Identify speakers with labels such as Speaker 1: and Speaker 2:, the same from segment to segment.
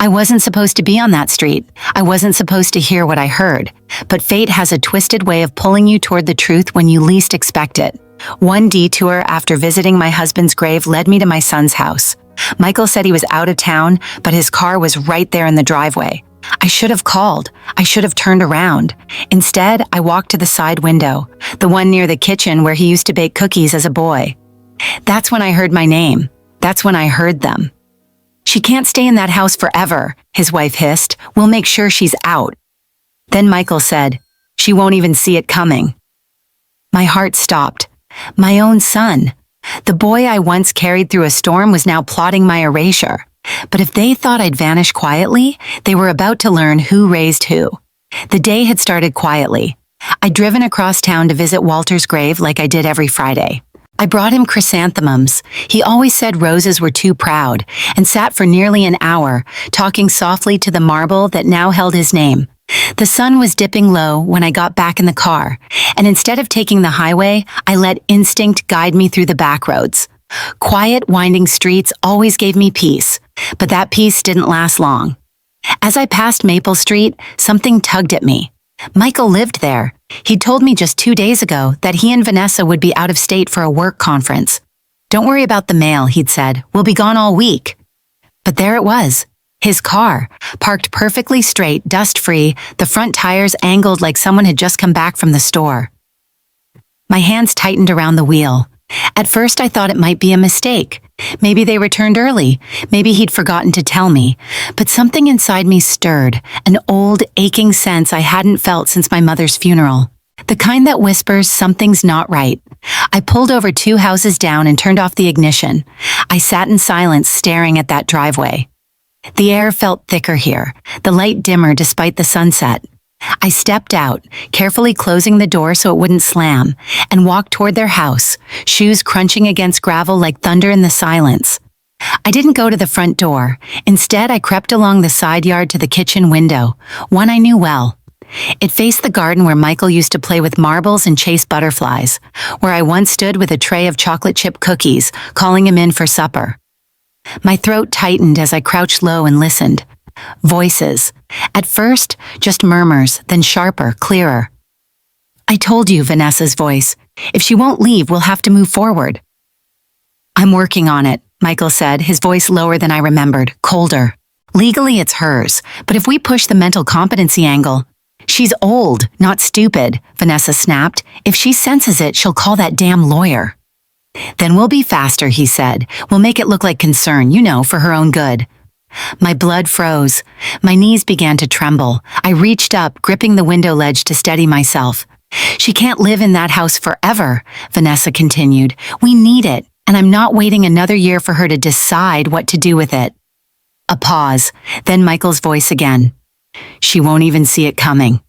Speaker 1: I wasn't supposed to be on that street. I wasn't supposed to hear what I heard. But fate has a twisted way of pulling you toward the truth when you least expect it. One detour after visiting my husband's grave led me to my son's house. Michael said he was out of town, but his car was right there in the driveway. I should have called. I should have turned around. Instead, I walked to the side window, the one near the kitchen where he used to bake cookies as a boy. That's when I heard my name. That's when I heard them. "She can't stay in that house forever," his wife hissed. "We'll make sure she's out." Then Michael said, "She won't even see it coming." My heart stopped. My own son. The boy I once carried through a storm was now plotting my erasure. But if they thought I'd vanish quietly, they were about to learn who raised who. The day had started quietly. I'd driven across town to visit Walter's grave like I did every Friday. I brought him chrysanthemums. He always said roses were too proud, and sat for nearly an hour, talking softly to the marble that now held his name. The sun was dipping low when I got back in the car, and instead of taking the highway, I let instinct guide me through the back roads. Quiet, winding streets always gave me peace, but that peace didn't last long. As I passed Maple Street, something tugged at me. Michael lived there. He'd told me just 2 days ago that he and Vanessa would be out of state for a work conference. "Don't worry about the mail," he'd said. "We'll be gone all week." But there it was. His car, parked perfectly straight, dust-free, the front tires angled like someone had just come back from the store. My hands tightened around the wheel. At first I thought it might be a mistake. Maybe they returned early. Maybe he'd forgotten to tell me. But something inside me stirred, an old, aching sense I hadn't felt since my mother's funeral. The kind that whispers something's not right. I pulled over 2 houses down and turned off the ignition. I sat in silence, staring at that driveway. The air felt thicker here, the light dimmer despite the sunset. I stepped out, carefully closing the door so it wouldn't slam, and walked toward their house, shoes crunching against gravel like thunder in the silence. I didn't go to the front door. Instead, I crept along the side yard to the kitchen window, one I knew well. It faced the garden where Michael used to play with marbles and chase butterflies, where I once stood with a tray of chocolate chip cookies, calling him in for supper. My throat tightened as I crouched low and listened. Voices. At first, just murmurs, then sharper, clearer. "I told you," Vanessa's voice. "If she won't leave, we'll have to move forward." "I'm working on it," Michael said, his voice lower than I remembered, colder. "Legally, it's hers, but if we push the mental competency angle—" "She's old, not stupid," Vanessa snapped. "If she senses it, she'll call that damn lawyer." "Then we'll be faster," he said. "We'll make it look like concern, for her own good." My blood froze. My knees began to tremble. I reached up, gripping the window ledge to steady myself. "She can't live in that house forever," Vanessa continued. "We need it, and I'm not waiting another year for her to decide what to do with it." A pause, then Michael's voice again. "She won't even see it coming."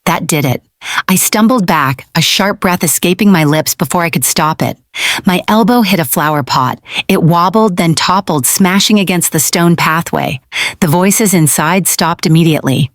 Speaker 1: That did it. I stumbled back, a sharp breath escaping my lips before I could stop it. My elbow hit a flower pot. It wobbled, then toppled, smashing against the stone pathway. The voices inside stopped immediately.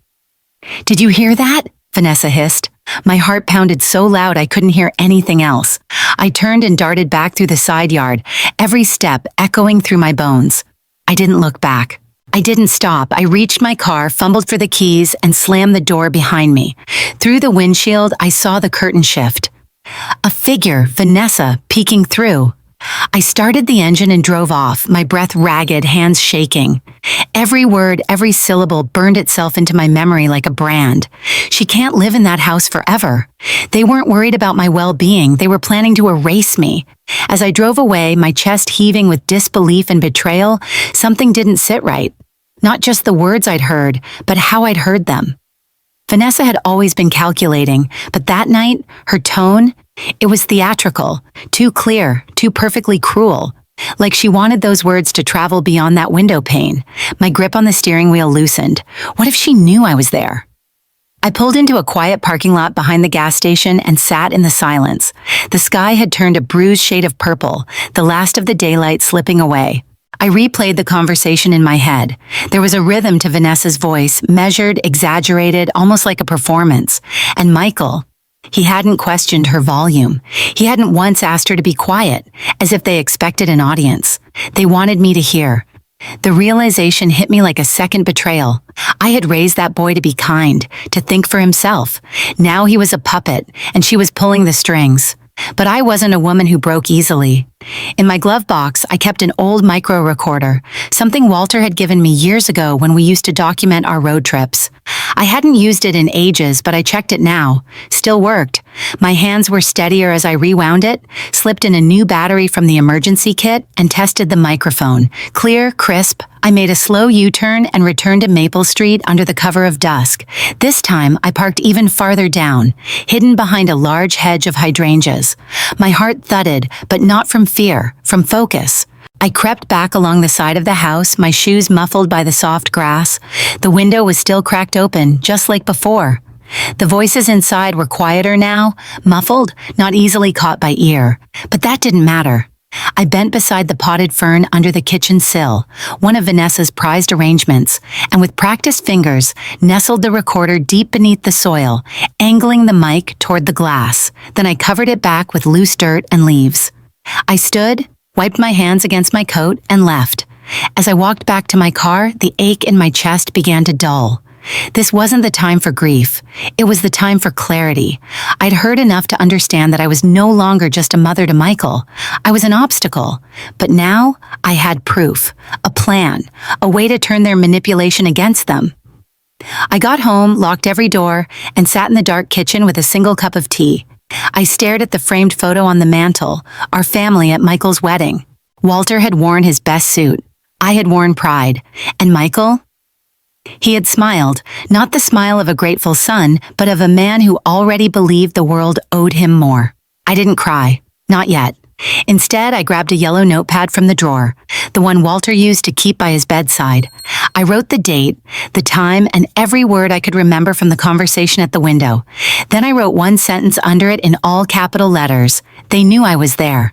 Speaker 1: "Did you hear that?" Vanessa hissed. My heart pounded so loud I couldn't hear anything else. I turned and darted back through the side yard, every step echoing through my bones. I didn't look back. I didn't stop. I reached my car, fumbled for the keys, and slammed the door behind me. Through the windshield, I saw the curtain shift. A figure, Vanessa, peeking through. I started the engine and drove off, my breath ragged, hands shaking. Every word, every syllable burned itself into my memory like a brand. She can't live in that house forever. They weren't worried about my well-being. They were planning to erase me. As I drove away, my chest heaving with disbelief and betrayal, something didn't sit right. Not just the words I'd heard, but how I'd heard them. Vanessa had always been calculating, but that night, her tone, it was theatrical, too clear, too perfectly cruel. Like she wanted those words to travel beyond that window pane. My grip on the steering wheel loosened. What if she knew I was there? I pulled into a quiet parking lot behind the gas station and sat in the silence. The sky had turned a bruised shade of purple, the last of the daylight slipping away. I replayed the conversation in my head. There was a rhythm to Vanessa's voice, measured, exaggerated, almost like a performance. And Michael, he hadn't questioned her volume. He hadn't once asked her to be quiet, as if they expected an audience. They wanted me to hear. The realization hit me like a second betrayal. I had raised that boy to be kind, to think for himself. Now he was a puppet, and she was pulling the strings. But I wasn't a woman who broke easily. In my glove box, I kept an old micro recorder, something Walter had given me years ago when we used to document our road trips. I hadn't used it in ages, but I checked it now. Still worked. My hands were steadier as I rewound it, slipped in a new battery from the emergency kit, and tested the microphone. Clear, crisp. I made a slow U-turn and returned to Maple Street under the cover of dusk. This time, I parked even farther down, hidden behind a large hedge of hydrangeas. My heart thudded, but not from fear, from focus. I crept back along the side of the house, my shoes muffled by the soft grass. The window was still cracked open, just like before. The voices inside were quieter now, muffled, not easily caught by ear. But that didn't matter. I bent beside the potted fern under the kitchen sill, one of Vanessa's prized arrangements, and with practiced fingers, nestled the recorder deep beneath the soil, angling the mic toward the glass. Then I covered it back with loose dirt and leaves. I stood, wiped my hands against my coat, and left. As I walked back to my car, the ache in my chest began to dull. This wasn't the time for grief. It was the time for clarity. I'd heard enough to understand that I was no longer just a mother to Michael. I was an obstacle. But now, I had proof, a plan, a way to turn their manipulation against them. I got home, locked every door, and sat in the dark kitchen with a single cup of tea. I stared at the framed photo on the mantel, our family at Michael's wedding. Walter had worn his best suit. I had worn pride. And Michael? He had smiled, not the smile of a grateful son, but of a man who already believed the world owed him more. I didn't cry. Not yet. Instead, I grabbed a yellow notepad from the drawer, the one Walter used to keep by his bedside. I wrote the date, the time, and every word I could remember from the conversation at the window. Then I wrote one sentence under it in all capital letters. They knew I was there.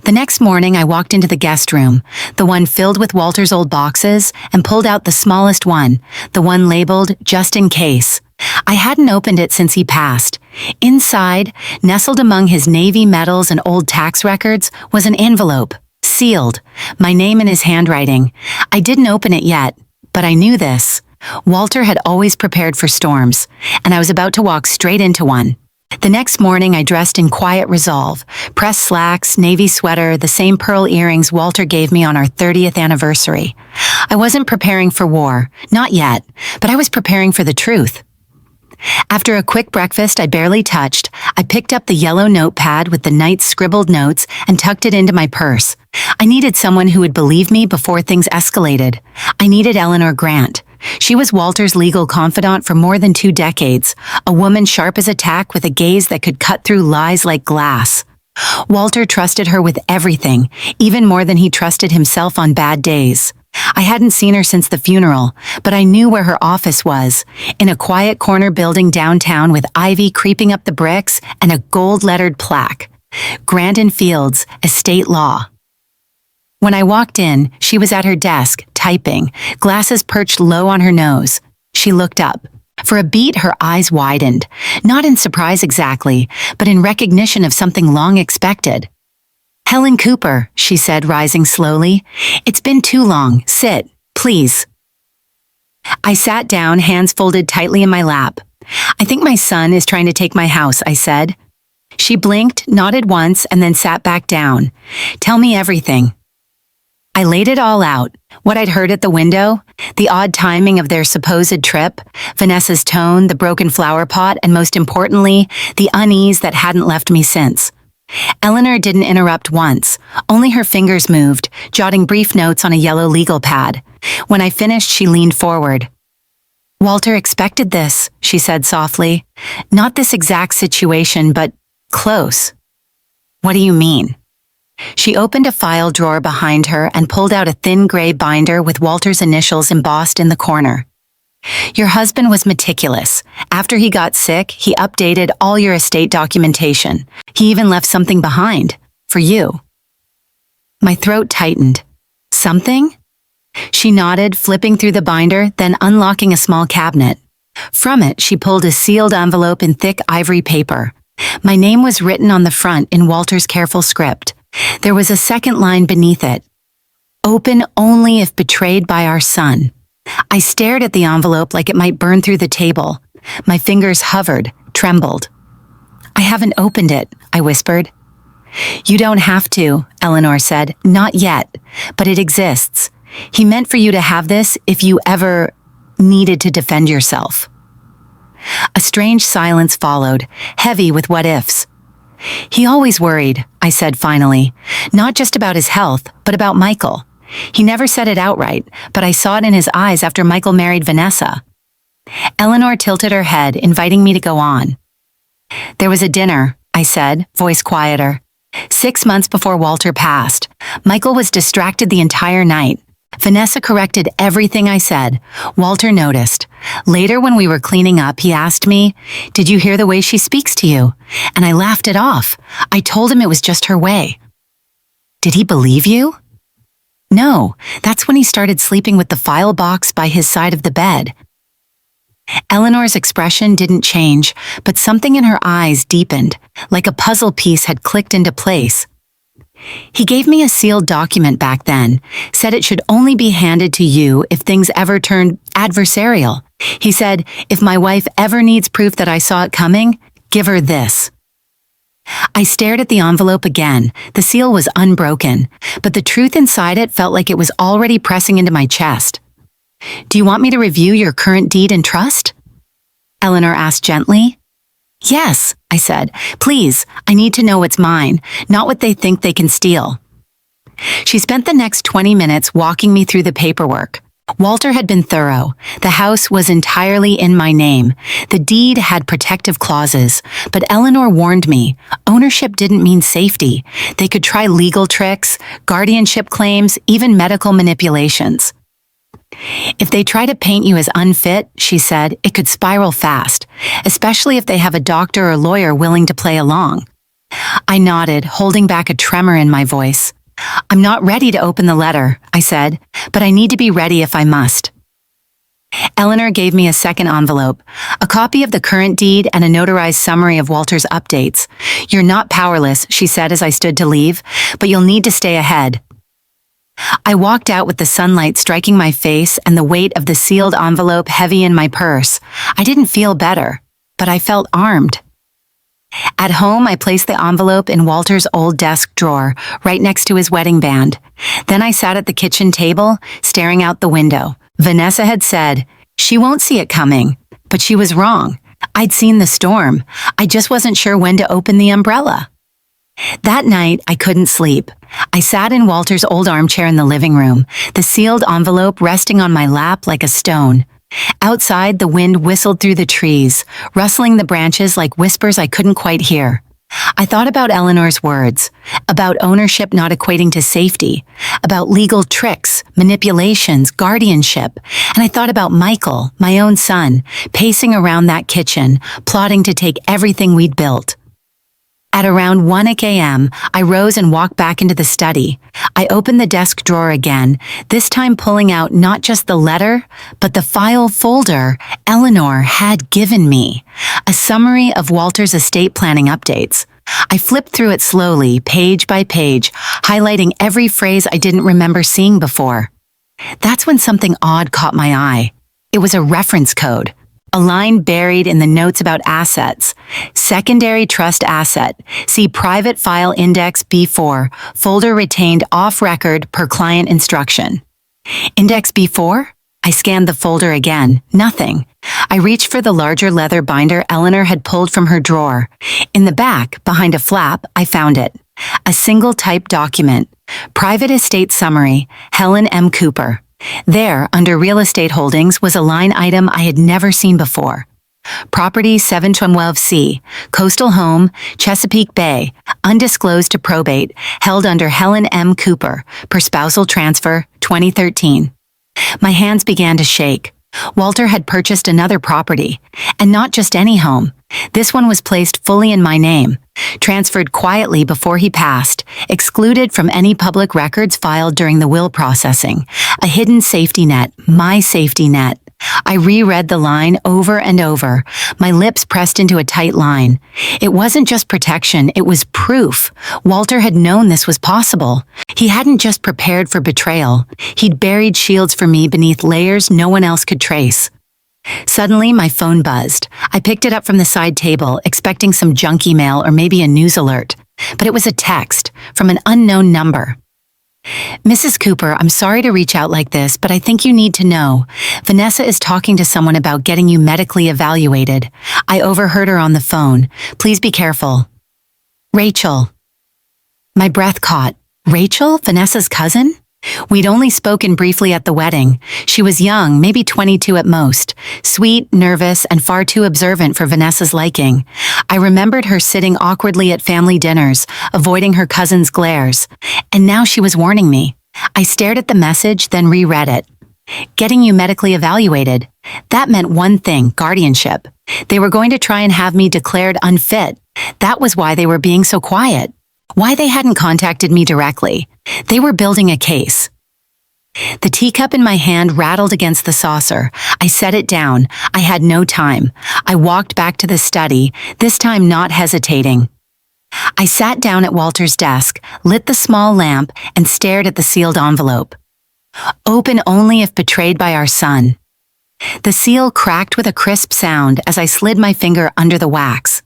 Speaker 1: The next morning, I walked into the guest room, the one filled with Walter's old boxes, and pulled out the smallest one, the one labeled just in case. I hadn't opened it since he passed. Inside, nestled among his Navy medals and old tax records, was an envelope, sealed, my name in his handwriting. I didn't open it yet, but I knew this. Walter had always prepared for storms, and I was about to walk straight into one. The next morning, I dressed in quiet resolve, pressed slacks, navy sweater, the same pearl earrings Walter gave me on our 30th anniversary. I wasn't preparing for war, not yet, but I was preparing for the truth. After a quick breakfast I barely touched, I picked up the yellow notepad with the night's scribbled notes and tucked it into my purse. I needed someone who would believe me before things escalated. I needed Eleanor Grant. She was Walter's legal confidant for more than 2 decades, a woman sharp as a tack with a gaze that could cut through lies like glass. Walter trusted her with everything, even more than he trusted himself on bad days. I hadn't seen her since the funeral, but I knew where her office was, in a quiet corner building downtown with ivy creeping up the bricks and a gold-lettered plaque. Grandin Fields, Estate Law. When I walked in, she was at her desk, typing, glasses perched low on her nose. She looked up. For a beat, her eyes widened, not in surprise exactly, but in recognition of something long expected. "Helen Cooper," she said, rising slowly. "It's been too long. Sit, please." I sat down, hands folded tightly in my lap. "I think my son is trying to take my house," I said. She blinked, nodded once, and then sat back down. "Tell me everything." I laid it all out, what I'd heard at the window, the odd timing of their supposed trip, Vanessa's tone, the broken flower pot, and most importantly, the unease that hadn't left me since. Eleanor didn't interrupt once, only her fingers moved, jotting brief notes on a yellow legal pad. When I finished, she leaned forward. "Walter expected this," she said softly. "Not this exact situation, but close." "What do you mean?" She opened a file drawer behind her and pulled out a thin gray binder with Walter's initials embossed in the corner. "Your husband was meticulous. After he got sick, he updated all your estate documentation. He even left something behind. For you." My throat tightened. "Something?" She nodded, flipping through the binder, then unlocking a small cabinet. From it, she pulled a sealed envelope in thick ivory paper. My name was written on the front in Walter's careful script. There was a second line beneath it. Open only if betrayed by our son. I stared at the envelope like it might burn through the table. My fingers hovered, trembled. I haven't opened it, I whispered. You don't have to, Eleanor said. Not yet, but it exists. He meant for you to have this if you ever needed to defend yourself. A strange silence followed, heavy with what-ifs. He always worried, I said finally, not just about his health, but about Michael. He never said it outright, but I saw it in his eyes after Michael married Vanessa. Eleanor tilted her head, inviting me to go on. There was a dinner, I said, voice quieter. 6 months before Walter passed, Michael was distracted the entire night. Vanessa corrected everything I said. Walter noticed. Later, when we were cleaning up, he asked me, "Did you hear the way she speaks to you?" And I laughed it off. I told him it was just her way. Did he believe you? No, that's when he started sleeping with the file box by his side of the bed. Eleanor's expression didn't change, but something in her eyes deepened, like a puzzle piece had clicked into place. He gave me a sealed document back then, said it should only be handed to you if things ever turned adversarial. He said, if my wife ever needs proof that I saw it coming, give her this. I stared at the envelope again. The seal was unbroken, but the truth inside it felt like it was already pressing into my chest. Do you want me to review your current deed and trust? Eleanor asked gently. Yes, I said. Please, I need to know what's mine, not what they think they can steal. She spent the next 20 minutes walking me through the paperwork. Walter had been thorough. The house was entirely in my name. The deed had protective clauses, but Eleanor warned me, ownership didn't mean safety. They could try legal tricks, guardianship claims, even medical manipulations. If they try to paint you as unfit, she said, it could spiral fast, especially if they have a doctor or lawyer willing to play along. I nodded, holding back a tremor in my voice. I'm not ready to open the letter, I said, but I need to be ready if I must. Eleanor gave me a second envelope, a copy of the current deed and a notarized summary of Walter's updates. You're not powerless, she said as I stood to leave, but you'll need to stay ahead. I walked out with the sunlight striking my face and the weight of the sealed envelope heavy in my purse. I didn't feel better, but I felt armed. At home, I placed the envelope in Walter's old desk drawer, right next to his wedding band. Then I sat at the kitchen table, staring out the window. Vanessa had said, she won't see it coming, but she was wrong. I'd seen the storm. I just wasn't sure when to open the umbrella. That night, I couldn't sleep. I sat in Walter's old armchair in the living room, the sealed envelope resting on my lap like a stone. Outside, the wind whistled through the trees, rustling the branches like whispers I couldn't quite hear. I thought about Eleanor's words, about ownership not equating to safety, about legal tricks, manipulations, guardianship, and I thought about Michael, my own son, pacing around that kitchen, plotting to take everything we'd built. At around 1 a.m., I rose and walked back into the study. I opened the desk drawer again, this time pulling out not just the letter, but the file folder Eleanor had given me, a summary of Walter's estate planning updates. I flipped through it slowly, page by page, highlighting every phrase I didn't remember seeing before. That's when something odd caught my eye. It was a reference code. A line buried in the notes about assets. Secondary trust asset. See private file index B4. Folder retained off record per client instruction. Index B4? I scanned the folder again. Nothing. I reached for the larger leather binder Eleanor had pulled from her drawer. In the back, behind a flap, I found it. A single typed document. Private estate summary. Helen M. Cooper. There, under real estate holdings, was a line item I had never seen before. Property 712C, coastal home, Chesapeake Bay, undisclosed to probate, held under Helen M. Cooper, per spousal transfer, 2013. My hands began to shake. Walter had purchased another property, and not just any home. This one was placed fully in my name, transferred quietly before he passed, excluded from any public records filed during the will processing. A hidden safety net, my safety net. I reread the line over and over, my lips pressed into a tight line. It wasn't just protection, it was proof. Walter had known this was possible. He hadn't just prepared for betrayal. He'd buried shields for me beneath layers no one else could trace. Suddenly, my phone buzzed. I picked it up from the side table, expecting some junk email or maybe a news alert. But it was a text from an unknown number. Mrs. Cooper, I'm sorry to reach out like this, but I think you need to know. Vanessa is talking to someone about getting you medically evaluated. I overheard her on the phone. Please be careful. Rachel. My breath caught. Rachel? Vanessa's cousin? We'd only spoken briefly at the wedding. She was young, maybe 22 at most, sweet, nervous, and far too observant for Vanessa's liking. I remembered her sitting awkwardly at family dinners, avoiding her cousin's glares. And now she was warning me. I stared at the message, then reread it. Getting you medically evaluated. That meant one thing, guardianship. They were going to try and have me declared unfit. That was why they were being so quiet. Why they hadn't contacted me directly. They were building a case. The teacup in my hand rattled against the saucer. I set it down. I had no time. I walked back to the study, this time not hesitating. I sat down at Walter's desk, lit the small lamp, and stared at the sealed envelope. Open only if betrayed by our son. The seal cracked with a crisp sound as I slid my finger under the wax.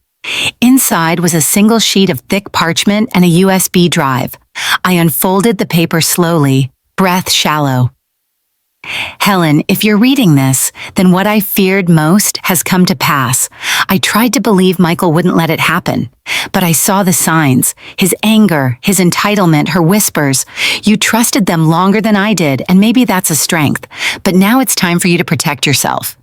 Speaker 1: Inside was a single sheet of thick parchment and a USB drive. I unfolded the paper slowly, breath shallow. Helen, if you're reading this, then what I feared most has come to pass. I tried to believe Michael wouldn't let it happen, but I saw the signs, his anger, his entitlement, her whispers. You trusted them longer than I did, and maybe that's a strength, but now it's time for you to protect yourself.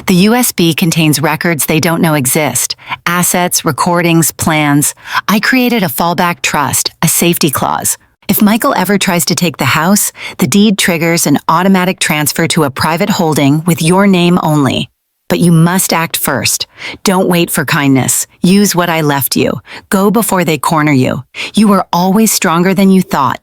Speaker 1: The USB contains records they don't know exist, assets, recordings, plans. I created a fallback trust, a safety clause. If Michael ever tries to take the house, the deed triggers an automatic transfer to a private holding with your name only. But you must act first. Don't wait for kindness. Use what I left you. Go before they corner you. You were always stronger than you thought.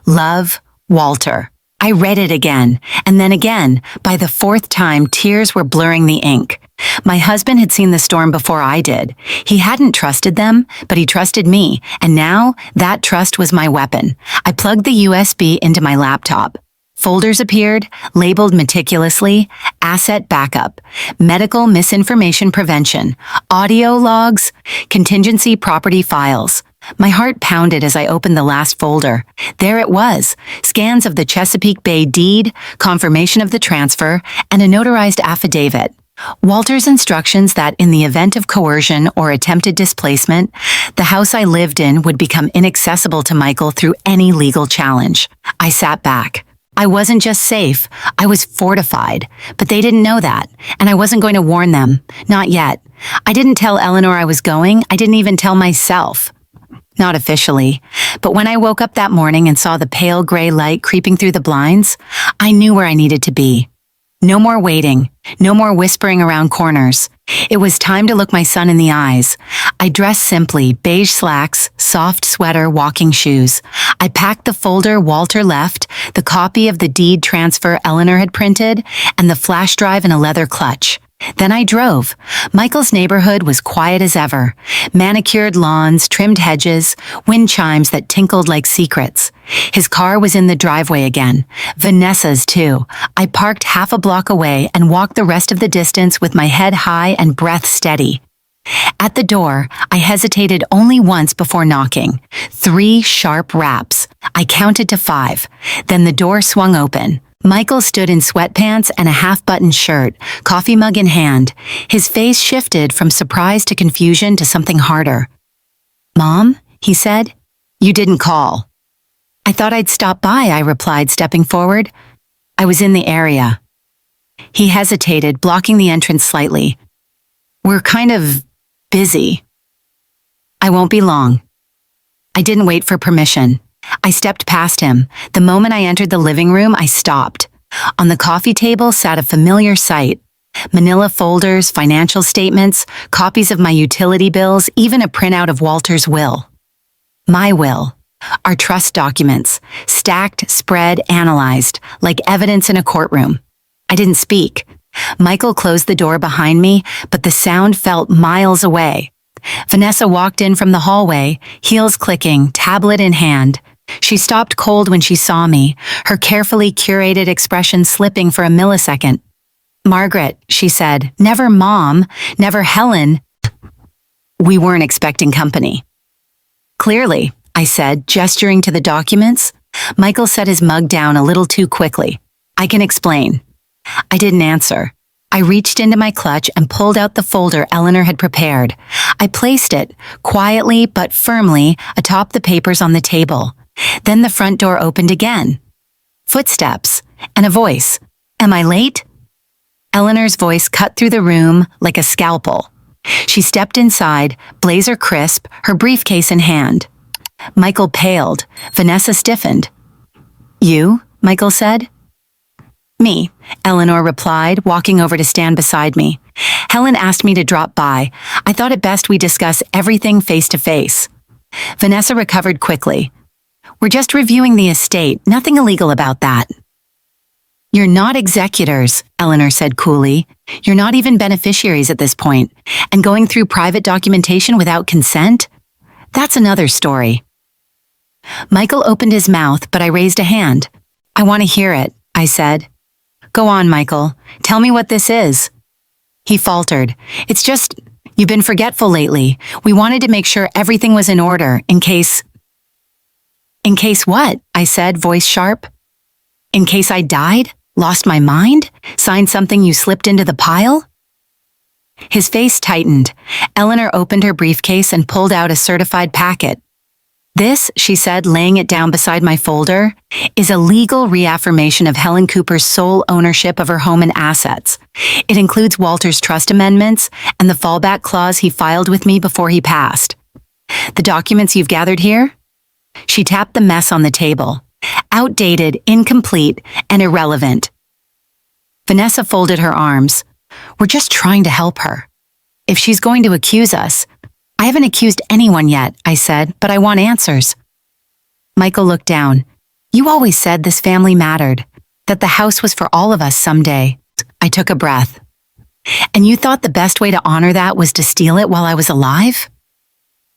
Speaker 1: Love, Walter. I read it again, and then again. By the fourth time, tears were blurring the ink. My husband had seen the storm before I did. He hadn't trusted them, but he trusted me, and now that trust was my weapon. I plugged the USB into my laptop. Folders appeared, labeled meticulously, asset backup, medical misinformation prevention, audio logs, contingency property files. My heart pounded as I opened the last folder. There it was, scans of the Chesapeake Bay deed, confirmation of the transfer, and a notarized affidavit. Walter's instructions that in the event of coercion or attempted displacement, the house I lived in would become inaccessible to Michael through any legal challenge. I sat back. I wasn't just safe, I was fortified, but they didn't know that, and I wasn't going to warn them. Not yet. I didn't tell Eleanor I was going, I didn't even tell myself. Not officially, but when I woke up that morning and saw the pale gray light creeping through the blinds, I knew where I needed to be. No more waiting, no more whispering around corners. It was time to look my son in the eyes. I dressed simply, beige slacks, soft sweater, walking shoes. I packed the folder Walter left, the copy of the deed transfer Eleanor had printed, and the flash drive in a leather clutch. Then I drove. Michael's neighborhood was quiet as ever. Manicured lawns, trimmed hedges, wind chimes that tinkled like secrets. His car was in the driveway again. Vanessa's too. I parked half a block away and walked the rest of the distance with my head high and breath steady. At the door, I hesitated only once before knocking. 3 sharp raps. I counted to 5. Then the door swung open. Michael stood in sweatpants and a half-buttoned shirt, coffee mug in hand. His face shifted from surprise to confusion to something harder. "Mom," he said, "you didn't call." "I thought I'd stop by," I replied, stepping forward. "I was in the area." He hesitated, blocking the entrance slightly. "We're kind of busy." "I won't be long." I didn't wait for permission. I stepped past him. The moment I entered the living room, I stopped. On the coffee table sat a familiar sight. Manila folders, financial statements, copies of my utility bills, even a printout of Walter's will. My will. Our trust documents. Stacked, spread, analyzed, like evidence in a courtroom. I didn't speak. Michael closed the door behind me, but the sound felt miles away. Vanessa walked in from the hallway, heels clicking, tablet in hand. She stopped cold when she saw me, her carefully curated expression slipping for a millisecond. "Margaret," she said, "never Mom, never Helen." We weren't expecting company. "Clearly," I said, gesturing to the documents. Michael set his mug down a little too quickly. "I can explain." I didn't answer. I reached into my clutch and pulled out the folder Eleanor had prepared. I placed it, quietly but firmly, atop the papers on the table. Then the front door opened again. Footsteps, and a voice. "Am I late?" Eleanor's voice cut through the room like a scalpel. She stepped inside, blazer crisp, her briefcase in hand. Michael paled. Vanessa stiffened. "You?" Michael said. "Me," Eleanor replied, walking over to stand beside me. "Helen asked me to drop by. I thought it best we discuss everything face to face." Vanessa recovered quickly. "We're just reviewing the estate, nothing illegal about that." "You're not executors," Eleanor said coolly. "You're not even beneficiaries at this point. And going through private documentation without consent? That's another story." Michael opened his mouth, but I raised a hand. "I want to hear it," I said. "Go on, Michael. Tell me what this is." He faltered. "It's just, you've been forgetful lately. We wanted to make sure everything was in order, in case..." "In case what?" I said, voice sharp. "In case I died? Lost my mind? Signed something you slipped into the pile?" His face tightened. Eleanor opened her briefcase and pulled out a certified packet. "This," she said, laying it down beside my folder, "is a legal reaffirmation of Helen Cooper's sole ownership of her home and assets. It includes Walter's trust amendments and the fallback clause he filed with me before he passed. The documents you've gathered here?" She tapped the mess on the table. "Outdated, incomplete, and irrelevant." Vanessa folded her arms. "We're just trying to help her. If she's going to accuse us..." "I haven't accused anyone yet," I said, "but I want answers." Michael looked down. "You always said this family mattered, that the house was for all of us someday." I took a breath. "And you thought the best way to honor that was to steal it while I was alive?"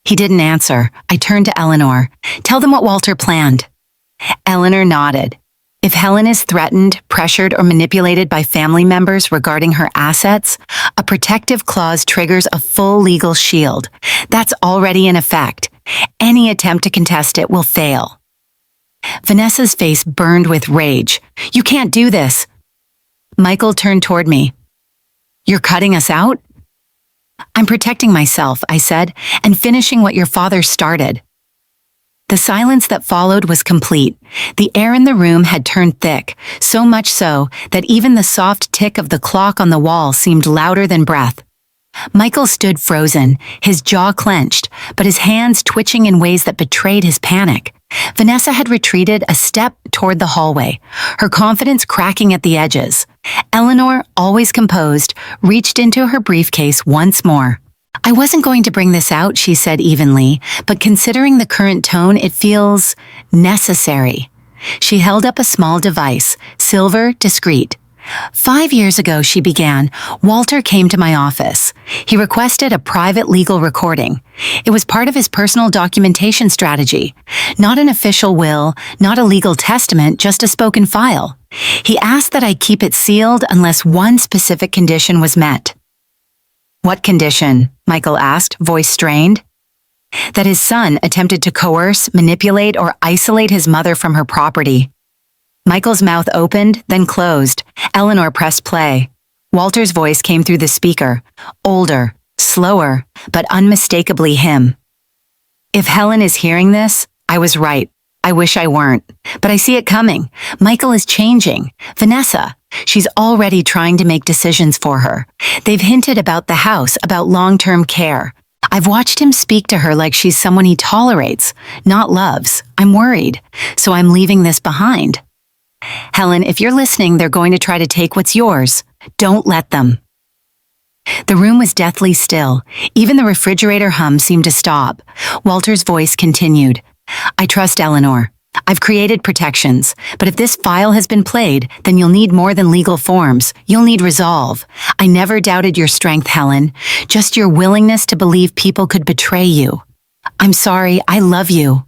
Speaker 1: He didn't answer. I turned to Eleanor. "Tell them what Walter planned." Eleanor nodded. "If Helen is threatened, pressured, or manipulated by family members regarding her assets, a protective clause triggers a full legal shield. That's already in effect. Any attempt to contest it will fail." Vanessa's face burned with rage. "You can't do this." Michael turned toward me. "You're cutting us out?" "I'm protecting myself," I said, "and finishing what your father started." The silence that followed was complete. The air in the room had turned thick, so much so that even the soft tick of the clock on the wall seemed louder than breath. Michael stood frozen, his jaw clenched, but his hands twitching in ways that betrayed his panic. Vanessa had retreated a step toward the hallway, her confidence cracking at the edges. Eleanor, always composed, reached into her briefcase once more. "I wasn't going to bring this out," she said evenly, "but considering the current tone, it feels necessary." She held up a small device, silver, discreet. 5 years ago, she began, Walter came to my office. He requested a private legal recording. It was part of his personal documentation strategy. Not an official will, not a legal testament, just a spoken file. He asked that I keep it sealed unless one specific condition was met. "What condition?" Michael asked, voice strained. "That his son attempted to coerce, manipulate, or isolate his mother from her property." Michael's mouth opened, then closed. Eleanor pressed play. Walter's voice came through the speaker, older, slower, but unmistakably him. "If Helen is hearing this, I was right. I wish I weren't. But I see it coming. Michael is changing. Vanessa, she's already trying to make decisions for her. They've hinted about the house, about long-term care. I've watched him speak to her like she's someone he tolerates, not loves. I'm worried, so I'm leaving this behind. Helen, if you're listening, they're going to try to take what's yours. Don't let them." The room was deathly still. Even the refrigerator hum seemed to stop. Walter's voice continued. "I trust Eleanor. I've created protections, but if this file has been played, then you'll need more than legal forms. You'll need resolve. I never doubted your strength, Helen, just your willingness to believe people could betray you. I'm sorry, I love you.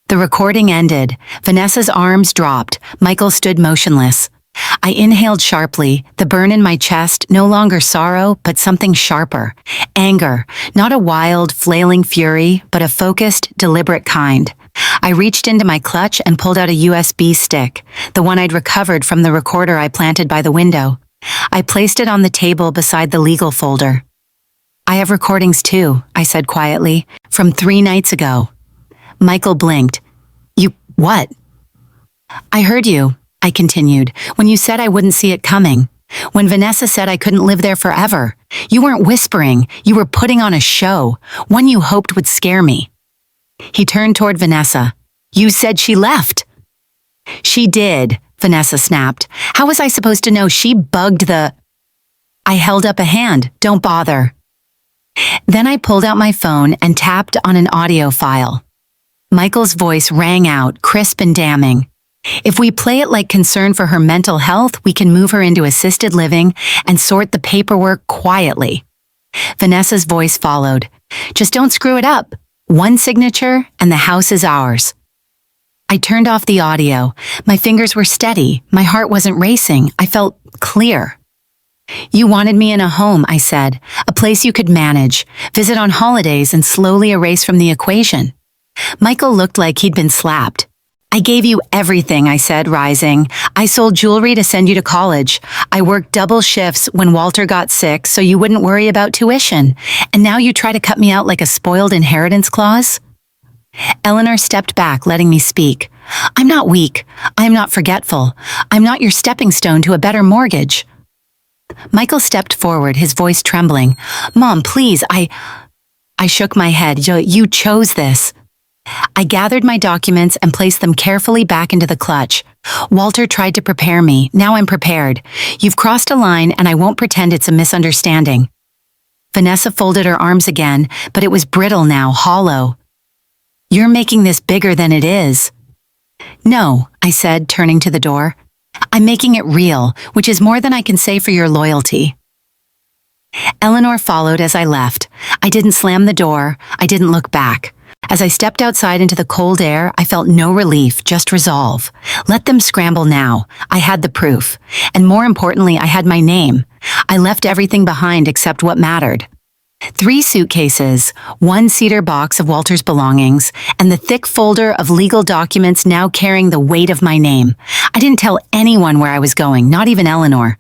Speaker 1: The recording ended. Vanessa's arms dropped. Michael stood motionless. I inhaled sharply, the burn in my chest, no longer sorrow, but something sharper. Anger, not a wild, flailing fury, but a focused, deliberate kind. I reached into my clutch and pulled out a USB stick, the one I'd recovered from the recorder I planted by the window. I placed it on the table beside the legal folder. I have recordings too, I said quietly, from 3 nights ago. Michael blinked. You, what? I heard you, I continued, when you said I wouldn't see it coming. When Vanessa said I couldn't live there forever. You weren't whispering, you were putting on a show, one you hoped would scare me. He turned toward Vanessa. You said she left. She did, Vanessa snapped. How was I supposed to know she bugged the... I held up a hand. Don't bother. Then I pulled out my phone and tapped on an audio file. Michael's voice rang out, crisp and damning. If we play it like concern for her mental health, we can move her into assisted living and sort the paperwork quietly. Vanessa's voice followed. Just don't screw it up. 1 signature and the house is ours. I turned off the audio. My fingers were steady. My heart wasn't racing. I felt clear. You wanted me in a home, I said, a place you could manage, visit on holidays and slowly erase from the equation. Michael looked like he'd been slapped. I gave you everything, I said, rising. I sold jewelry to send you to college. I worked double shifts when Walter got sick so you wouldn't worry about tuition. And now you try to cut me out like a spoiled inheritance clause? Eleanor stepped back, letting me speak. I'm not weak. I'm not forgetful. I'm not your stepping stone to a better mortgage. Michael stepped forward, his voice trembling. Mom, please, I shook my head. You chose this. I gathered my documents and placed them carefully back into the clutch. Walter tried to prepare me. Now I'm prepared. You've crossed a line and I won't pretend it's a misunderstanding. Vanessa folded her arms again, but it was brittle now, hollow. You're making this bigger than it is. No, I said, turning to the door. I'm making it real, which is more than I can say for your loyalty. Eleanor followed as I left. I didn't slam the door. I didn't look back. As I stepped outside into the cold air, I felt no relief, just resolve. Let them scramble now. I had the proof. And more importantly, I had my name. I left everything behind except what mattered. 3 suitcases, 1 cedar box of Walter's belongings, and the thick folder of legal documents now carrying the weight of my name. I didn't tell anyone where I was going, not even Eleanor.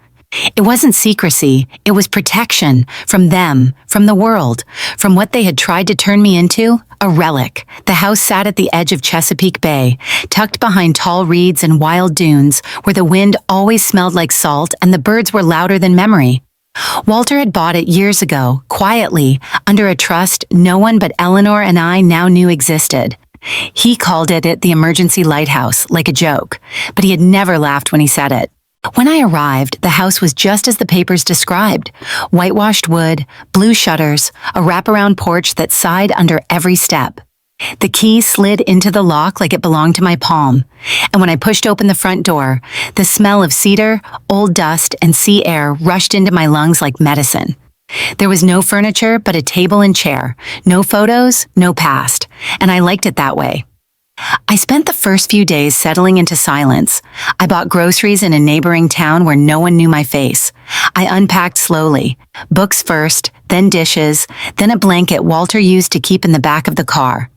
Speaker 1: It wasn't secrecy, it was protection from them, from the world, from what they had tried to turn me into, a relic. The house sat at the edge of Chesapeake Bay, tucked behind tall reeds and wild dunes, where the wind always smelled like salt and the birds were louder than memory. Walter had bought it years ago, quietly, under a trust no one but Eleanor and I now knew existed. He called it the emergency lighthouse, like a joke, but he had never laughed when he said it. When I arrived, the house was just as the papers described. Whitewashed wood, blue shutters, a wraparound porch that sighed under every step. The key slid into the lock like it belonged to my palm, and when I pushed open the front door, the smell of cedar, old dust, and sea air rushed into my lungs like medicine. There was no furniture but a table and chair, no photos, no past, and I liked it that way. I spent the first few days settling into silence. I bought groceries in a neighboring town where no one knew my face. I unpacked slowly, books first, then dishes, then a blanket Walter used to keep in the back of the car.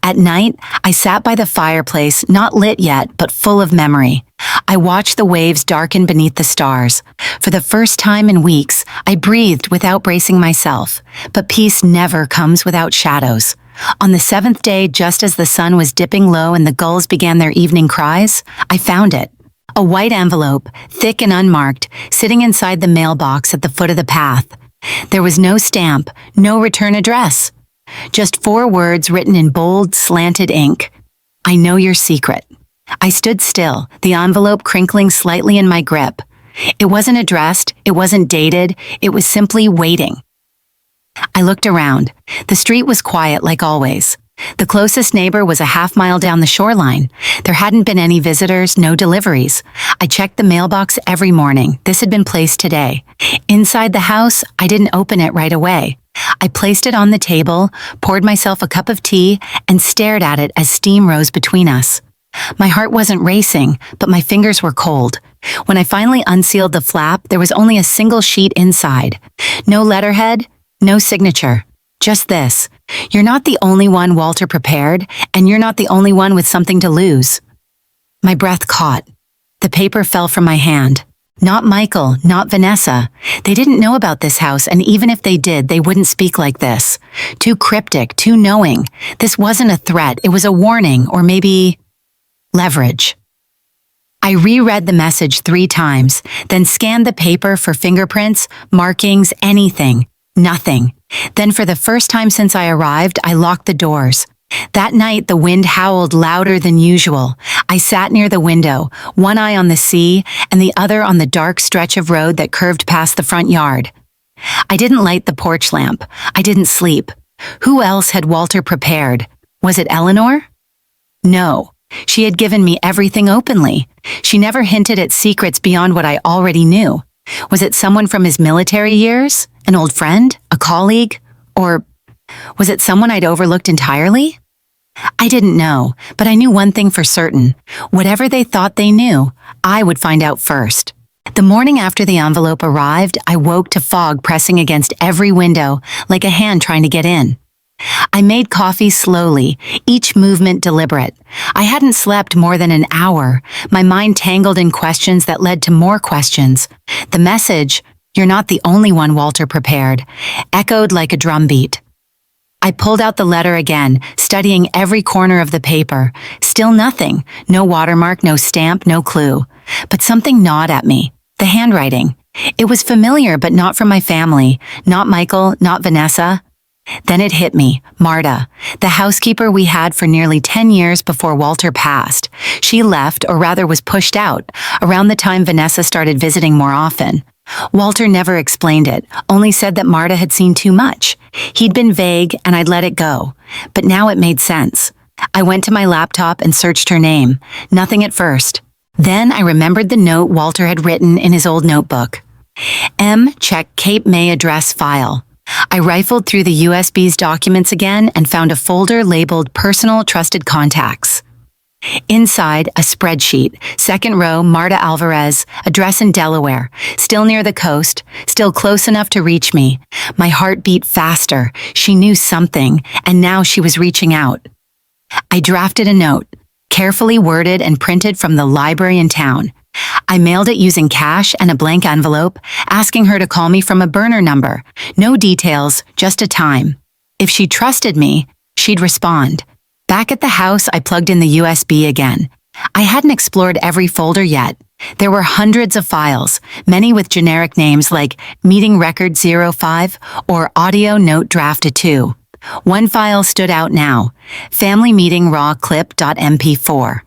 Speaker 1: At night, I sat by the fireplace, not lit yet, but full of memory. I watched the waves darken beneath the stars. For the first time in weeks, I breathed without bracing myself. But peace never comes without shadows. On the 7th day, just as the sun was dipping low and the gulls began their evening cries, I found it. A white envelope, thick and unmarked, sitting inside the mailbox at the foot of the path. There was no stamp, no return address. Just 4 words written in bold, slanted ink. I know your secret. I stood still, the envelope crinkling slightly in my grip. It wasn't addressed, it wasn't dated, it was simply waiting. I looked around. The street was quiet like always. The closest neighbor was a half-mile down the shoreline. There hadn't been any visitors, no deliveries. I checked the mailbox every morning. This had been placed today. Inside the house, I didn't open it right away. I placed it on the table, poured myself a cup of tea, and stared at it as steam rose between us. My heart wasn't racing, but my fingers were cold. When I finally unsealed the flap, there was only a single sheet inside. No letterhead, no signature. Just this: "You're not the only one Walter prepared, and you're not the only one with something to lose." My breath caught. The paper fell from my hand. Not Michael, not Vanessa. They didn't know about this house, and even if they did, they wouldn't speak like this. Too cryptic, too knowing. This wasn't a threat, it was a warning, or maybe leverage. I reread the message 3 times, then scanned the paper for fingerprints, markings, anything. Nothing. Then for the first time since I arrived, I locked the doors. That night, the wind howled louder than usual. I sat near the window, one eye on the sea and the other on the dark stretch of road that curved past the front yard. I didn't light the porch lamp. I didn't sleep. Who else had Walter prepared? Was it Eleanor? No. She had given me everything openly. She never hinted at secrets beyond what I already knew. Was it someone from his military years? An old friend? A colleague? Or was it someone I'd overlooked entirely? I didn't know, but I knew one thing for certain. Whatever they thought they knew, I would find out first. The morning after the envelope arrived, I woke to fog pressing against every window, like a hand trying to get in. I made coffee slowly, each movement deliberate. I hadn't slept more than an hour, my mind tangled in questions that led to more questions. The message, "You're not the only one Walter prepared," echoed like a drumbeat. I pulled out the letter again, studying every corner of the paper. Still nothing. No watermark, no stamp, no clue. But something gnawed at me. The handwriting. It was familiar, but not from my family. Not Michael, not Vanessa. Then it hit me. Marta, the housekeeper we had for nearly 10 years before Walter passed. She left, or rather was pushed out, around the time Vanessa started visiting more often. Walter never explained it, only said that Marta had seen too much. He'd been vague, and I'd let it go. But now it made sense. I went to my laptop and searched her name. Nothing at first. Then I remembered the note Walter had written in his old notebook. M. Check Cape May address file. I rifled through the USB's documents again and found a folder labeled Personal Trusted Contacts. Inside, a spreadsheet, second row, Marta Alvarez, address in Delaware, still near the coast, still close enough to reach me. My heart beat faster. She knew something, and now she was reaching out. I drafted a note, carefully worded and printed from the library in town. I mailed it using cash and a blank envelope, asking her to call me from a burner number. No details, just a time. If she trusted me, she'd respond. Back at the house, I plugged in the USB again. I hadn't explored every folder yet. There were hundreds of files, many with generic names like Meeting Record 05 or Audio Note Draft 2. One file stood out now, Family Meeting Raw Clip.mp4.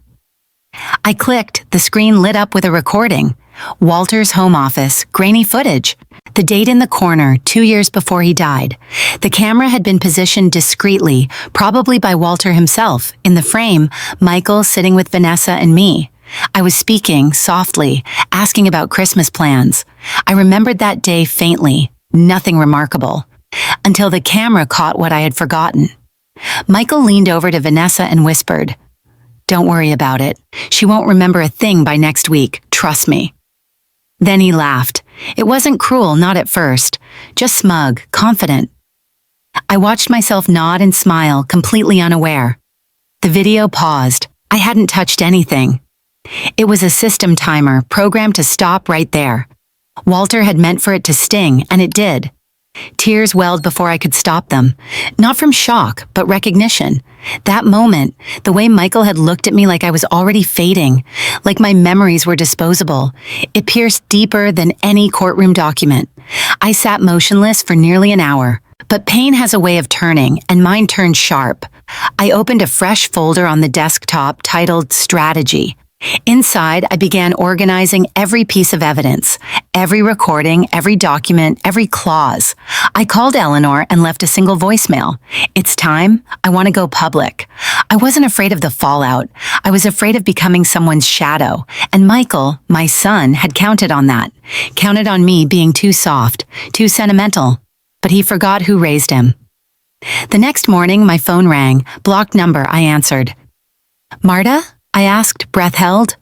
Speaker 1: I clicked, the screen lit up with a recording. Walter's home office, grainy footage. The date in the corner, 2 years before he died. The camera had been positioned discreetly, probably by Walter himself. In the frame, Michael sitting with Vanessa and me. I was speaking, softly, asking about Christmas plans. I remembered that day faintly, nothing remarkable. Until the camera caught what I had forgotten. Michael leaned over to Vanessa and whispered, "Don't worry about it. She won't remember a thing by next week. Trust me." Then he laughed. It wasn't cruel, not at first. Just smug, confident. I watched myself nod and smile, completely unaware. The video paused. I hadn't touched anything. It was a system timer, programmed to stop right there. Walter had meant for it to sting, and it did. Tears welled before I could stop them. Not from shock, but recognition. That moment, the way Michael had looked at me like I was already fading, like my memories were disposable, it pierced deeper than any courtroom document. I sat motionless for nearly an hour. But pain has a way of turning, and mine turned sharp. I opened a fresh folder on the desktop titled Strategy. Inside, I began organizing every piece of evidence, every recording, every document, every clause. I called Eleanor and left a single voicemail. It's time. I want to go public. I wasn't afraid of the fallout. I was afraid of becoming someone's shadow. And Michael, my son, had counted on that. Counted on me being too soft, too sentimental. But he forgot who raised him. The next morning, my phone rang. Blocked number, I answered. Marta? I asked, breath held.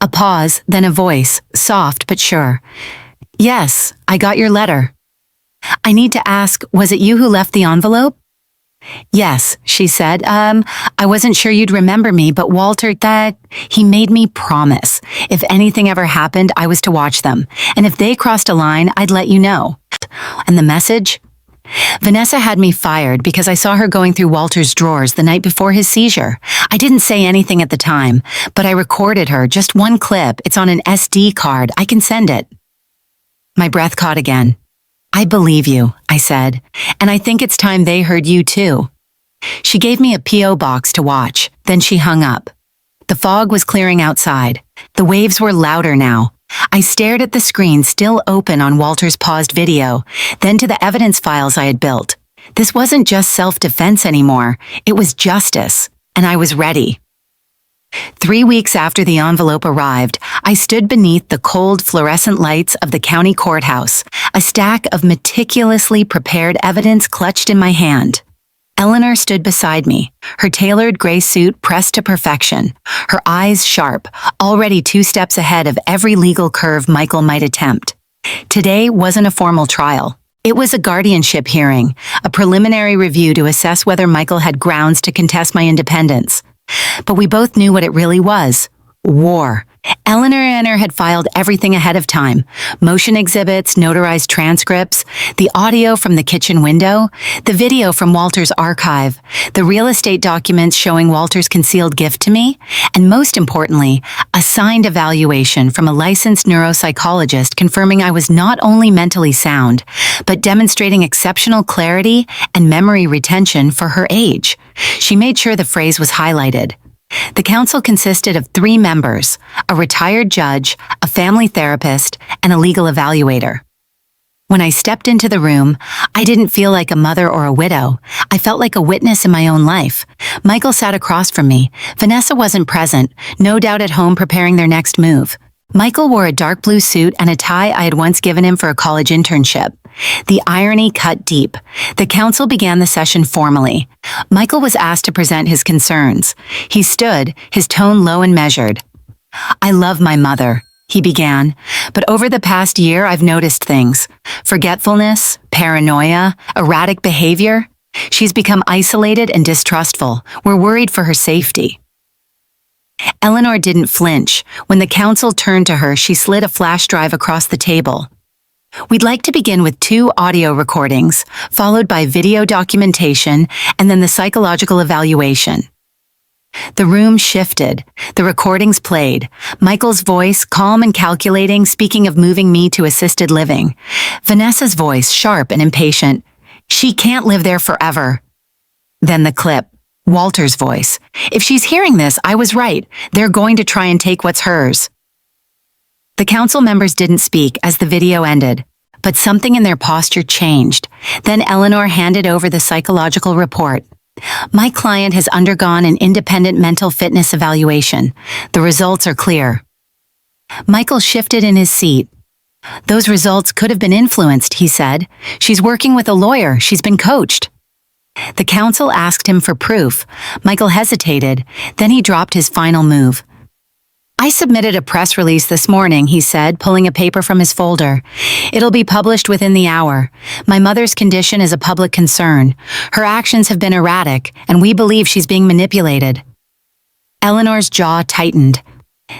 Speaker 1: A pause, then a voice, soft but sure. Yes, I got your letter. I need to ask, was it you who left the envelope? Yes, she said. I wasn't sure you'd remember me, but Walter, he made me promise. If anything ever happened, I was to watch them. And if they crossed a line, I'd let you know. And the message? Vanessa had me fired because I saw her going through Walter's drawers the night before his seizure. I didn't say anything at the time, but I recorded her, just one clip. It's on an SD card. I can send it. My breath caught again. I believe you, I said, and I think it's time they heard you too. She gave me a P.O. box to watch, then she hung up. The fog was clearing outside. The waves were louder now. I stared at the screen still open on Walter's paused video, then to the evidence files I had built. This wasn't just self-defense anymore. It was justice, and I was ready. 3 weeks after the envelope arrived, I stood beneath the cold fluorescent lights of the county courthouse, a stack of meticulously prepared evidence clutched in my hand. Eleanor stood beside me, her tailored gray suit pressed to perfection, her eyes sharp, already 2 steps ahead of every legal curve Michael might attempt. Today wasn't a formal trial. It was a guardianship hearing, a preliminary review to assess whether Michael had grounds to contest my independence. But we both knew what it really was. War. Eleanor and her had filed everything ahead of time. Motion exhibits, notarized transcripts, the audio from the kitchen window, the video from Walter's archive, the real estate documents showing Walter's concealed gift to me, and most importantly, a signed evaluation from a licensed neuropsychologist confirming I was not only mentally sound, but demonstrating exceptional clarity and memory retention for her age. She made sure the phrase was highlighted. The council consisted of 3 members, a retired judge, a family therapist, and a legal evaluator. When I stepped into the room, I didn't feel like a mother or a widow. I felt like a witness in my own life. Michael sat across from me. Vanessa wasn't present, no doubt at home preparing their next move. Michael wore a dark blue suit and a tie I had once given him for a college internship. The irony cut deep. The council began the session formally. Michael was asked to present his concerns. He stood, his tone low and measured. I love my mother, he began, but over the past year I've noticed things. Forgetfulness, paranoia, erratic behavior. She's become isolated and distrustful. We're worried for her safety. Eleanor didn't flinch. When the counsel turned to her, she slid a flash drive across the table. We'd like to begin with 2 audio recordings, followed by video documentation, and then the psychological evaluation. The room shifted. The recordings played. Michael's voice, calm and calculating, speaking of moving me to assisted living. Vanessa's voice, sharp and impatient. She can't live there forever. Then the clip. Walter's voice. If she's hearing this, I was right. They're going to try and take what's hers. The council members didn't speak as the video ended, but something in their posture changed. Then Eleanor handed over the psychological report. My client has undergone an independent mental fitness evaluation. The results are clear. Michael shifted in his seat. Those results could have been influenced, he said. She's working with a lawyer. She's been coached. The counsel asked him for proof. Michael hesitated, then he dropped his final move. I submitted a press release this morning, he said, pulling a paper from his folder. It'll be published within the hour. My mother's condition is a public concern. Her actions have been erratic, and we believe she's being manipulated. Eleanor's jaw tightened.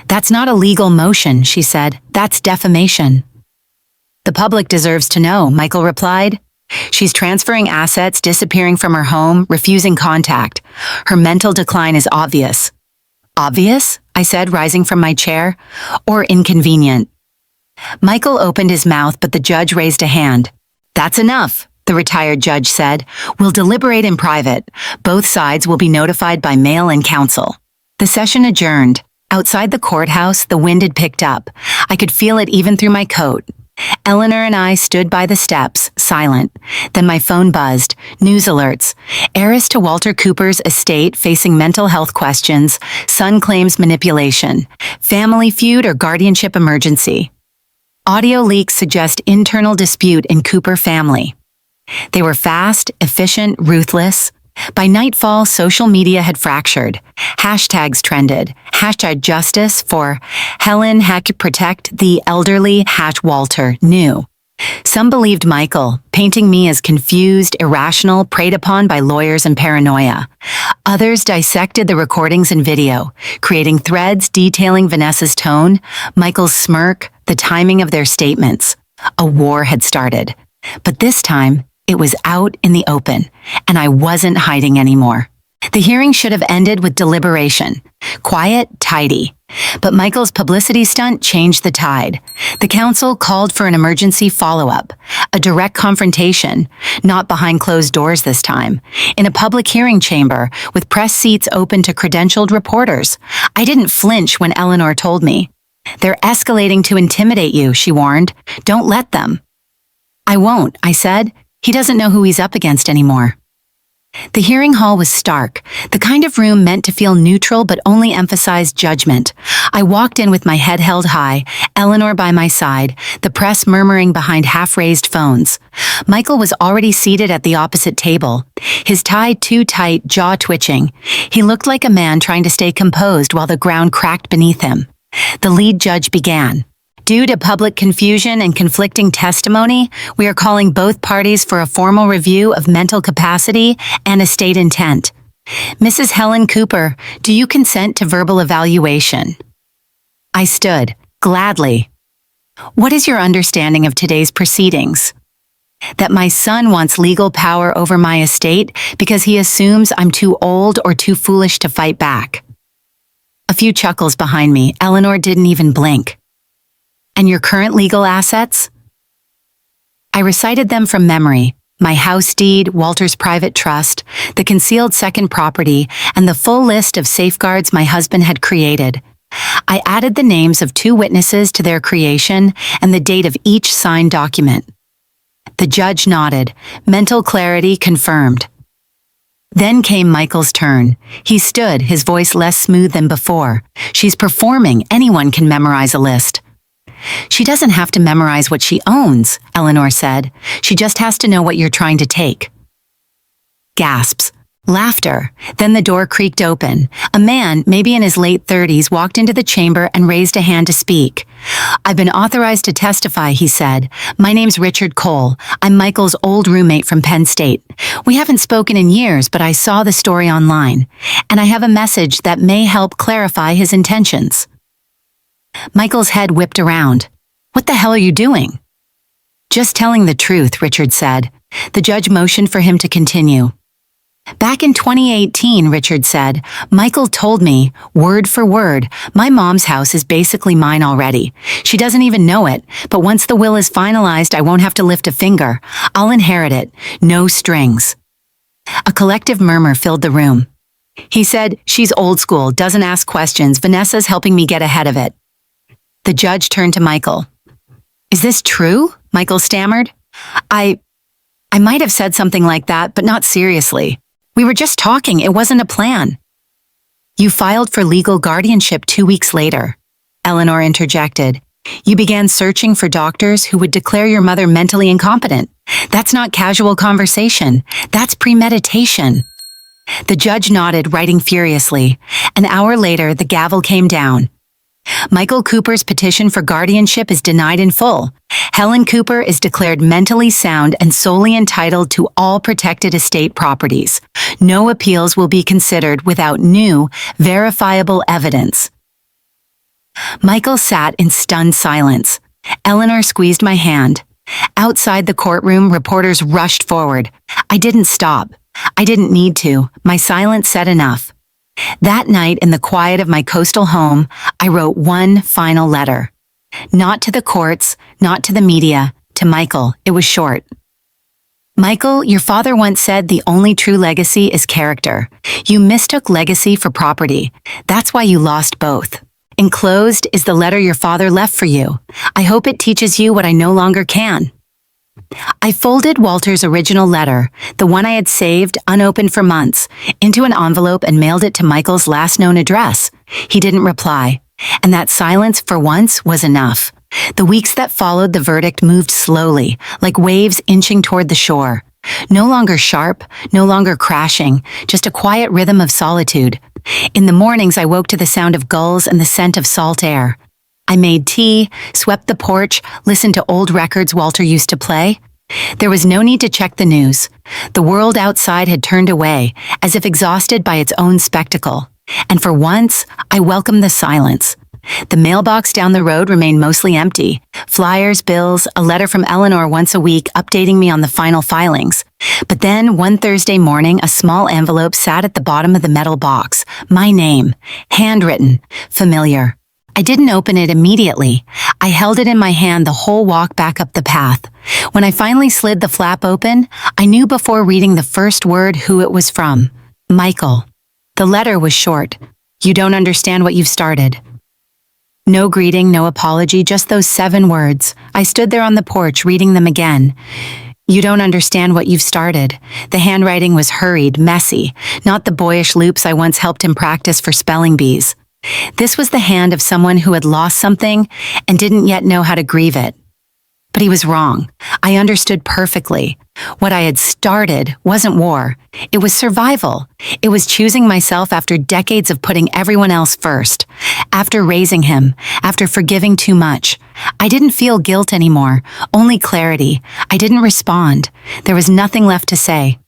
Speaker 1: That's not a legal motion, she said. That's defamation. The public deserves to know, Michael replied. She's transferring assets, disappearing from her home, refusing contact. Her mental decline is obvious. Obvious? I said, rising from my chair. Or inconvenient? Michael opened his mouth, but the judge raised a hand. That's enough, the retired judge said. We'll deliberate in private. Both sides will be notified by mail and counsel. The session adjourned. Outside the courthouse, the wind had picked up. I could feel it even through my coat. Eleanor and I stood by the steps, silent. Then my phone buzzed. News alerts. Heiress to Walter Cooper's estate facing mental health questions. Son claims manipulation. Family feud or guardianship emergency. Audio leaks suggest internal dispute in Cooper family. They were fast, efficient, ruthless. By nightfall, social media had fractured. Hashtags trended. Hashtag justice for Helen protect the elderly Walter knew. Some believed Michael, painting me as confused, irrational, preyed upon by lawyers and paranoia. Others dissected the recordings and video, creating threads detailing Vanessa's tone, Michael's smirk, the timing of their statements. A war had started. But this time, it was out in the open, and I wasn't hiding anymore. The hearing should have ended with deliberation. Quiet, tidy. But Michael's publicity stunt changed the tide. The counsel called for an emergency follow-up, a direct confrontation, not behind closed doors this time, in a public hearing chamber with press seats open to credentialed reporters. I didn't flinch when Eleanor told me. "They're escalating to intimidate you," she warned. "Don't let them." "I won't," I said. "He doesn't know who he's up against anymore." The hearing hall was stark, the kind of room meant to feel neutral but only emphasized judgment. I walked in with my head held high, Eleanor by my side, the press murmuring behind half-raised phones. Michael was already seated at the opposite table, his tie too tight, jaw twitching. He looked like a man trying to stay composed while the ground cracked beneath him. The lead judge began. "Due to public confusion and conflicting testimony, we are calling both parties for a formal review of mental capacity and estate intent. Mrs. Helen Cooper, do you consent to verbal evaluation?" I stood, gladly. "What is your understanding of today's proceedings?" "That my son wants legal power over my estate because he assumes I'm too old or too foolish to fight back." A few chuckles behind me, Eleanor didn't even blink. "And your current legal assets?" I recited them from memory. My house deed, Walter's private trust, the concealed second property, and the full list of safeguards my husband had created. I added the names of 2 witnesses to their creation and the date of each signed document. The judge nodded. Mental clarity confirmed. Then came Michael's turn. He stood, his voice less smooth than before. "She's performing. Anyone can memorize a list." "She doesn't have to memorize what she owns," Eleanor said. "She just has to know what you're trying to take." Gasps. Laughter. Then the door creaked open. A man, maybe in his late 30s, walked into the chamber and raised a hand to speak. "I've been authorized to testify," he said. "My name's Richard Cole. I'm Michael's old roommate from Penn State. We haven't spoken in years, but I saw the story online, and I have a message that may help clarify his intentions." Michael's head whipped around. "What the hell are you doing?" "Just telling the truth," Richard said. The judge motioned for him to continue. "Back in 2018, Richard said, Michael told me, word for word, my mom's house is basically mine already. She doesn't even know it, but once the will is finalized, I won't have to lift a finger. I'll inherit it. No strings." A collective murmur filled the room. He said, "She's old school, doesn't ask questions. Vanessa's helping me get ahead of it." The judge turned to Michael. "Is this true?" Michael stammered. I might have said something like that, but not seriously. We were just talking. It wasn't a plan." "You filed for legal guardianship 2 weeks later," Eleanor interjected. "You began searching for doctors who would declare your mother mentally incompetent. That's not casual conversation. That's premeditation." The judge nodded, writing furiously. An hour later, the gavel came down. Michael Cooper's petition for guardianship is denied in full. Helen Cooper is declared mentally sound and solely entitled to all protected estate properties. No appeals will be considered without new, verifiable evidence. Michael sat in stunned silence. Eleanor squeezed my hand. Outside the courtroom, reporters rushed forward. I didn't stop. I didn't need to. My silence said enough. That night, in the quiet of my coastal home, I wrote one final letter. Not to the courts, not to the media, to Michael. It was short. "Michael, your father once said the only true legacy is character. You mistook legacy for property. That's why you lost both. Enclosed is the letter your father left for you. I hope it teaches you what I no longer can. I folded Walter's original letter, the one I had saved, unopened for months, into an envelope and mailed it to Michael's last known address. He didn't reply, and that silence, for once, was enough. The weeks that followed the verdict moved slowly, like waves inching toward the shore. No longer sharp, no longer crashing, just a quiet rhythm of solitude. In the mornings, I woke to the sound of gulls and the scent of salt air. I made tea, swept the porch, listened to old records Walter used to play. There was no need to check the news. The world outside had turned away, as if exhausted by its own spectacle. And for once, I welcomed the silence. The mailbox down the road remained mostly empty. Flyers, bills, a letter from Eleanor once a week updating me on the final filings. But then, one Thursday morning, a small envelope sat at the bottom of the metal box. My name, handwritten, familiar. I didn't open it immediately. I held it in my hand the whole walk back up the path. When I finally slid the flap open, I knew before reading the first word who it was from. Michael. The letter was short. You don't understand what you've started. No greeting, no apology, just those 7 words. I stood there on the porch reading them again. You don't understand what you've started. The handwriting was hurried, messy, not the boyish loops I once helped him practice for spelling bees. This was the hand of someone who had lost something and didn't yet know how to grieve it. But he was wrong. I understood perfectly. What I had started wasn't war. It was survival. It was choosing myself after decades of putting everyone else first. After raising him, after forgiving too much. I didn't feel guilt anymore, only clarity. I didn't respond. There was nothing left to say.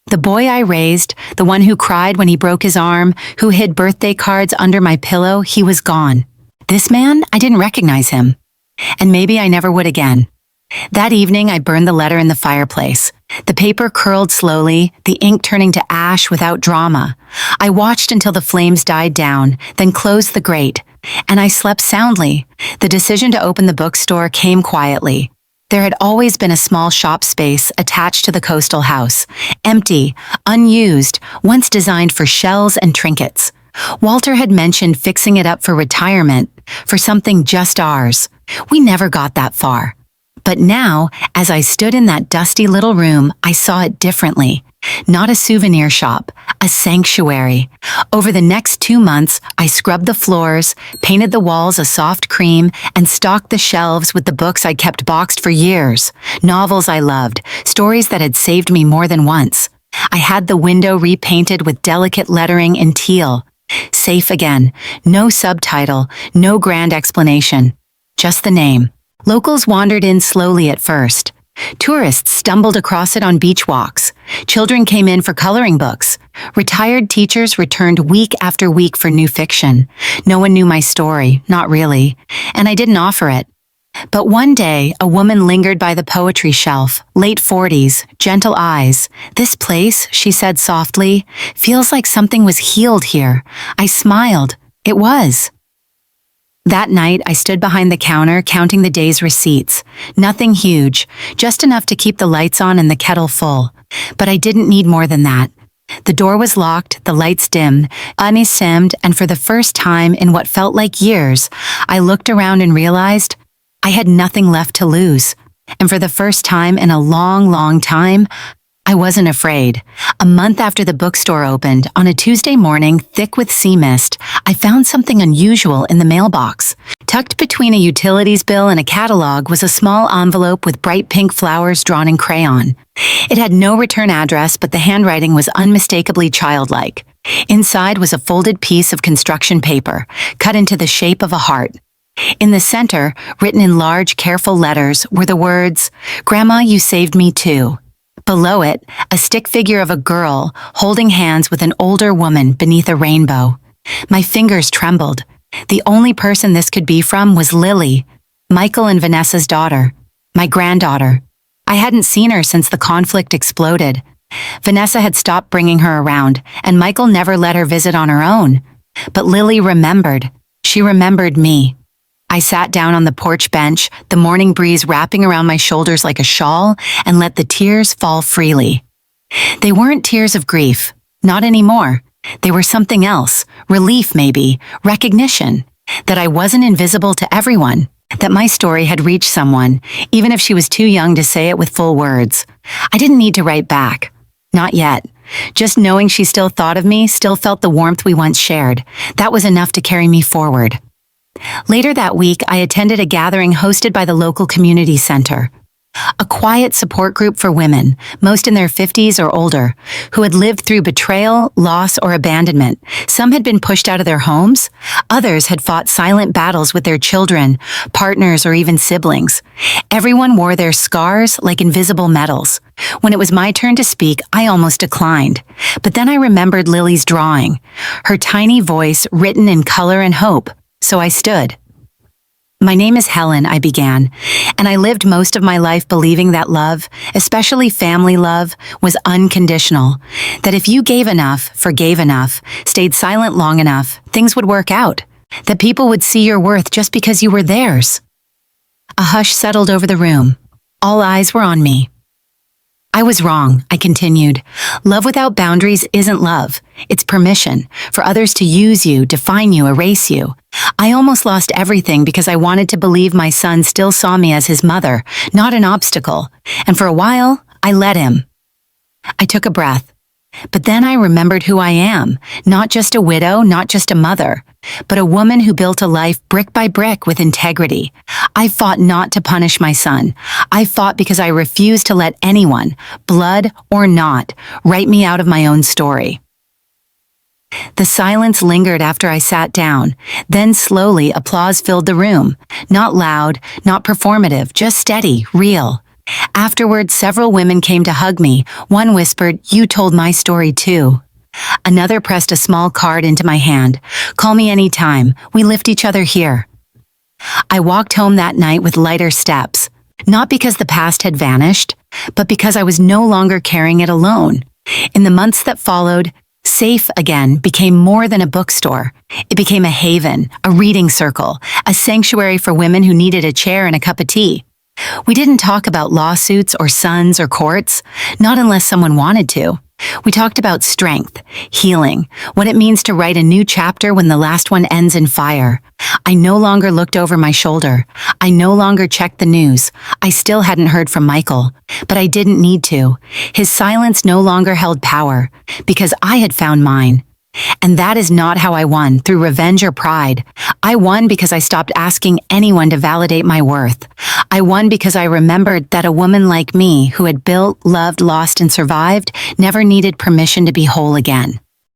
Speaker 1: The boy I raised, the one who cried when he broke his arm, who hid birthday cards under my pillow, he was gone. This man, I didn't recognize him. And maybe I never would again. That evening, I burned the letter in the fireplace. The paper curled slowly, the ink turning to ash without drama. I watched until the flames died down, then closed the grate. And I slept soundly. The decision to open the bookstore came quietly. There had always been a small shop space attached to the coastal house, empty, unused, once designed for shells and trinkets. Walter had mentioned fixing it up for retirement, for something just ours. We never got that far. But now, as I stood in that dusty little room, I saw it differently. Not a souvenir shop, a sanctuary. Over the next 2 months, I scrubbed the floors, painted the walls a soft cream, and stocked the shelves with the books I kept boxed for years. Novels I loved, stories that had saved me more than once. I had the window repainted with delicate lettering in teal. Safe again. No subtitle, no grand explanation. Just the name. Locals wandered in slowly at first. Tourists stumbled across it on beach walks. Children came in for coloring books. Retired teachers returned week after week for new fiction. No one knew my story, not really, and I didn't offer it. But one day, a woman lingered by the poetry shelf, late 40s, gentle eyes. This place, she said softly, feels like something was healed here. I smiled. It was. That night, I stood behind the counter counting the day's receipts. Nothing huge, just enough to keep the lights on and the kettle full. But I didn't need more than that. The door was locked, the lights dimmed, unissimmed, and for the first time in what felt like years, I looked around and realized I had nothing left to lose. And for the first time in a long, long time, I wasn't afraid. A month after the bookstore opened, on a Tuesday morning, thick with sea mist, I found something unusual in the mailbox. Tucked between a utilities bill and a catalog was a small envelope with bright pink flowers drawn in crayon. It had no return address, but the handwriting was unmistakably childlike. Inside was a folded piece of construction paper, cut into the shape of a heart. In the center, written in large, careful letters, were the words, "Grandma, you saved me too." Below it, a stick figure of a girl holding hands with an older woman beneath a rainbow. My fingers trembled. The only person this could be from was Lily, Michael and Vanessa's daughter, my granddaughter. I hadn't seen her since the conflict exploded. Vanessa had stopped bringing her around, and Michael never let her visit on her own. But Lily remembered. She remembered me. I sat down on the porch bench, the morning breeze wrapping around my shoulders like a shawl, and let the tears fall freely. They weren't tears of grief. Not anymore. They were something else. Relief, maybe. Recognition. that I wasn't invisible to everyone, that my story had reached someone, even if she was too young to say it with full words. I didn't need to write back. Not yet. Just knowing she still thought of me, still felt the warmth we once shared, that was enough to carry me forward. Later that week, I attended a gathering hosted by the local community center. A quiet support group for women, most in their 50s or older, who had lived through betrayal, loss, or abandonment. Some had been pushed out of their homes. Others had fought silent battles with their children, partners, or even siblings. Everyone wore their scars like invisible medals. When it was my turn to speak, I almost declined. But then I remembered Lily's drawing, her tiny voice written in color and hope. So I stood. "My name is Helen," I began, "and I lived most of my life believing that love, especially family love, was unconditional. That if you gave enough, forgave enough, stayed silent long enough, things would work out. That people would see your worth just because you were theirs." A hush settled over the room. All eyes were on me. "I was wrong," I continued. "Love without boundaries isn't love. It's permission for others to use you, define you, erase you. I almost lost everything because I wanted to believe my son still saw me as his mother, not an obstacle. And for a while, I let him." I took a breath. But then I remembered who I am, not just a widow, not just a mother, but a woman who built a life brick by brick with integrity. I fought not to punish my son. I fought because I refused to let anyone, blood or not, write me out of my own story. The silence lingered after I sat down. Then slowly applause filled the room. Not loud, not performative, just steady, real. Afterward, several women came to hug me. One whispered, "You told my story too." Another pressed a small card into my hand. "Call me anytime. We lift each other here." I walked home that night with lighter steps, not because the past had vanished, but because I was no longer carrying it alone. In the months that followed, Safe Again became more than a bookstore. It became a haven, a reading circle, a sanctuary for women who needed a chair and a cup of tea. We didn't talk about lawsuits or sons or courts, not unless someone wanted to. We talked about strength, healing, what it means to write a new chapter when the last one ends in fire. I no longer looked over my shoulder. I no longer checked the news. I still hadn't heard from Michael, but I didn't need to. His silence no longer held power, because I had found mine. And that is not how I won, through revenge or pride. I won because I stopped asking anyone to validate my worth. I won because I remembered that a woman like me, who had built, loved, lost, and survived, never needed permission to be whole again.